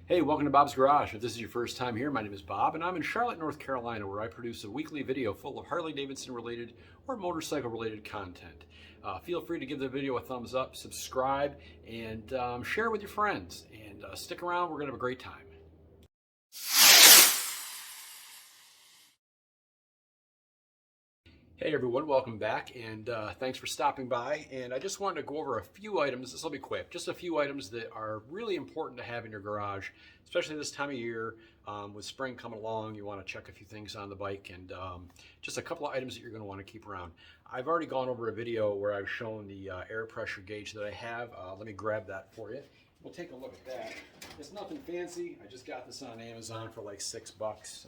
Hey, welcome to Bob's Garage. If this is your first time here, my name is Bob, and I'm in Charlotte, North Carolina, where I produce a weekly video full of Harley-Davidson related or motorcycle related content. Feel free to give the video a thumbs up, subscribe, and share it with your friends. And stick around, we're going to have a great time. Hey everyone, welcome back, and thanks for stopping by. And I just wanted to go over a few items. This will be quick. Just a few items that are really important to have in your garage, especially this time of year. With spring coming along, you want to check a few things on the bike, and just a couple of items that you're going to want to keep around. I've already gone over a video where I've shown the air pressure gauge that I have. Let me grab that for you. We'll take a look at that. It's nothing fancy. I just got this on Amazon for like $6.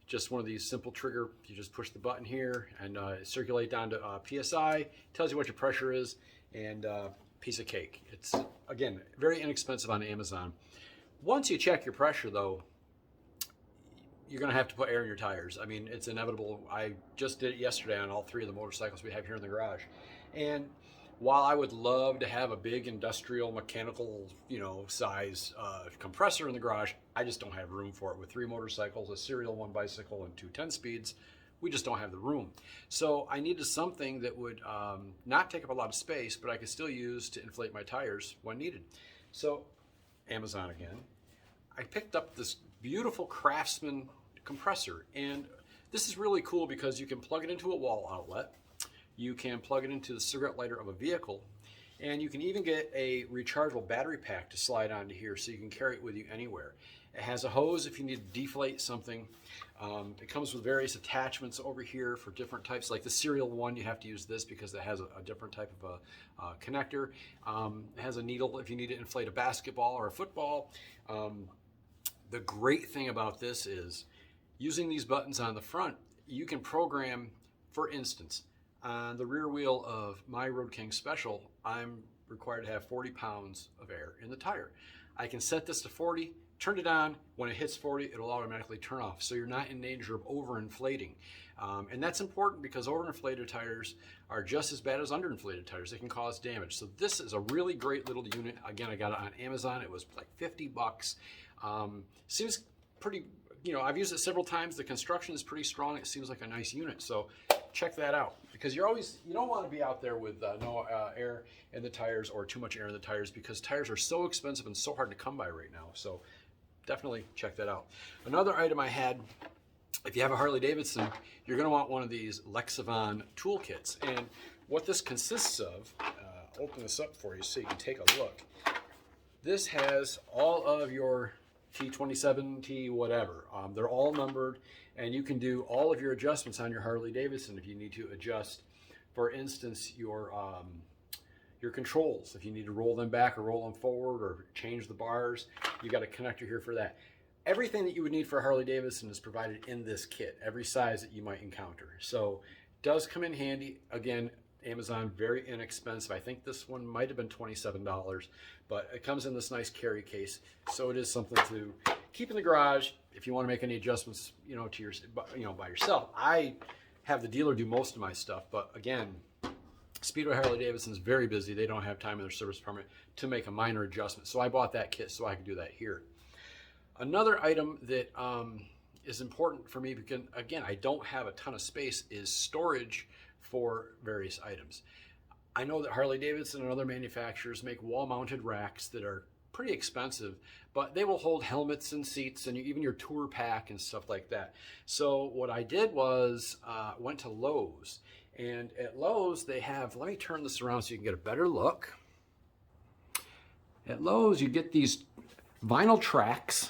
Just one of these simple trigger. You just push the button here and circulate down to PSI. Tells you what your pressure is, and piece of cake. It's, again, very inexpensive on Amazon. Once you check your pressure, though, you're going to have to put air in your tires. I mean, it's inevitable. I just did it yesterday on all three of the motorcycles we have here in the garage. And while I would love to have a big industrial mechanical, size compressor in the garage, I just don't have room for it. With 3 motorcycles, a serial 1 bicycle, and 2 10-speeds, we just don't have the room. So I needed something that would not take up a lot of space, but I could still use to inflate my tires when needed. So Amazon again. I picked up this beautiful Craftsman compressor, and this is really cool because you can plug it into a wall outlet. You can plug it into the cigarette lighter of a vehicle, and you can even get a rechargeable battery pack to slide onto here so you can carry it with you anywhere. It has a hose if you need to deflate something. It comes with various attachments over here for different types. Like the serial one, you have to use this because it has a different type of a connector. It has a needle if you need to inflate a basketball or a football. The great thing about this is using these buttons on the front, you can program, for instance, on the rear wheel of my Road King Special, I'm required to have 40 pounds of air in the tire. I can set this to 40, turn it on. When it hits 40, it'll automatically turn off. So you're not in danger of overinflating. And that's important because overinflated tires are just as bad as underinflated tires. They can cause damage. So this is a really great little unit. Again, I got it on Amazon. It was like $50. Seems pretty, I've used it several times. The construction is pretty strong. It seems like a nice unit. So check that out, because you don't want to be out there with no air in the tires or too much air in the tires, because tires are so expensive and so hard to come by right now. So definitely check that out. Another item I had, if you have a Harley Davidson, you're going to want one of these Lexavon toolkits. And what this consists of, open this up for you so you can take a look. This has all of your T27, T whatever. They're all numbered, and you can do all of your adjustments on your Harley Davidson if you need to adjust, for instance, your controls. If you need to roll them back or roll them forward or change the bars, you got a connector here for that. Everything that you would need for a Harley Davidson is provided in this kit, every size that you might encounter. So it does come in handy. Again, Amazon, very inexpensive. I think this one might have been $27, but it comes in this nice carry case. So it is something to keep in the garage if you want to make any adjustments, to your, by yourself. I have the dealer do most of my stuff, but again, Speedway Harley Davidson is very busy. They don't have time in their service department to make a minor adjustment. So I bought that kit so I could do that here. Another item that is important for me, because again, I don't have a ton of space, is storage for various items. I know that Harley Davidson and other manufacturers make wall-mounted racks that are pretty expensive, but they will hold helmets and seats and even your tour pack and stuff like that. So what I did was went to Lowe's, and at Lowe's they have, let me turn this around so you can get a better look. At Lowe's you get these vinyl tracks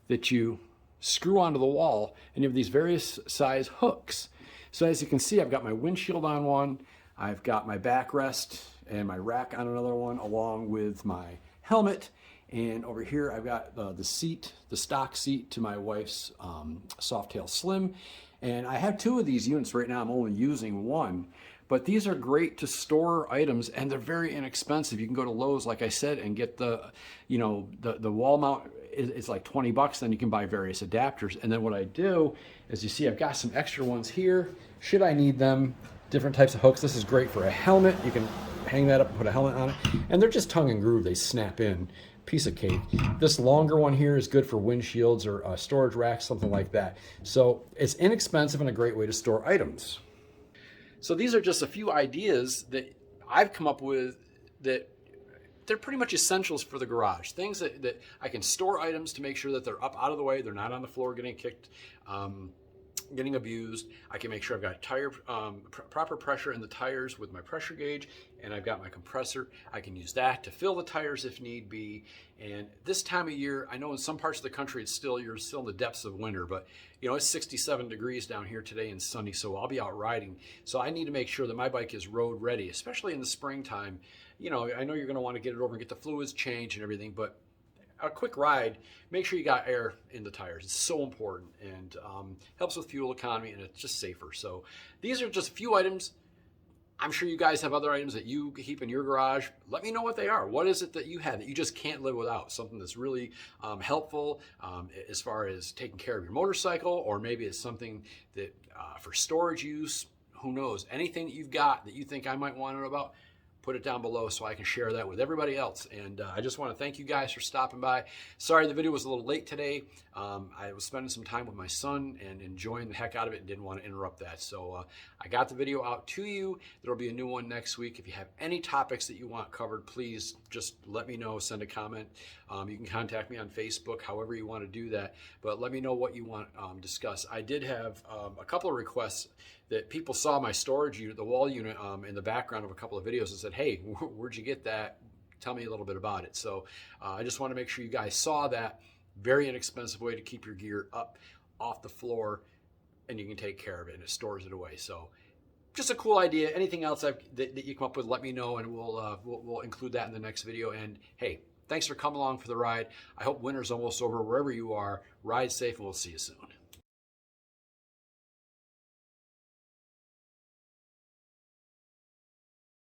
that you screw onto the wall, and you have these various size hooks. So as you can see, I've got my windshield on one, I've got my backrest and my rack on another one, along with my helmet. And over here, I've got the seat, the stock seat to my wife's Softail Slim. And I have 2 of these units right now. I'm only using one, but these are great to store items, and they're very inexpensive. You can go to Lowe's, like I said, and get the wall mount. It's like $20. Then you can buy various adapters. And then what I do is, you see, I've got some extra ones here should I need them. Different types of hooks. This is great for a helmet. You can hang that up, put a helmet on it, and they're just tongue and groove. They snap in. Piece of cake. This longer one here is good for windshields or storage racks, something like that. So it's inexpensive and a great way to store items. So these are just a few ideas that I've come up with that they're pretty much essentials for the garage. Things that I can store items to make sure that they're up out of the way, they're not on the floor getting kicked, getting abused. I can make sure I've got tire proper pressure in the tires with my pressure gauge, and I've got my compressor. I can use that to fill the tires if need be. And this time of year, I know in some parts of the country you're still in the depths of winter, but you know, it's 67 degrees down here today and sunny, so I'll be out riding. So I need to make sure that my bike is road ready, especially in the springtime. You know, I know you're going to want to get it over and get the fluids changed and everything, but a quick ride, make sure you got air in the tires. It's so important, and helps with fuel economy, and it's just safer. So these are just a few items. I'm sure you guys have other items that you keep in your garage. Let me know what they are. What is it that you have that you just can't live without? Something that's really helpful as far as taking care of your motorcycle, or maybe it's something that for storage use. Who knows? Anything that you've got that you think I might want to know about, put it down below so I can share that with everybody else. And I just want to thank you guys for stopping by. Sorry the video was a little late today. I was spending some time with my son and enjoying the heck out of it and didn't want to interrupt that. So I got the video out to you. There'll be a new one next week. If you have any topics that you want covered, please just let me know, send a comment. You can contact me on Facebook, however you want to do that, but let me know what you want discussed. I did have a couple of requests that people saw my storage unit, the wall unit, in the background of a couple of videos and said, hey, where'd you get that? Tell me a little bit about it. So I just want to make sure you guys saw that. Very inexpensive way to keep your gear up off the floor, and you can take care of it, and it stores it away. So just a cool idea. Anything else that you come up with, let me know, and we'll include that in the next video. And hey, thanks for coming along for the ride. I hope winter's almost over wherever you are. Ride safe, and we'll see you soon.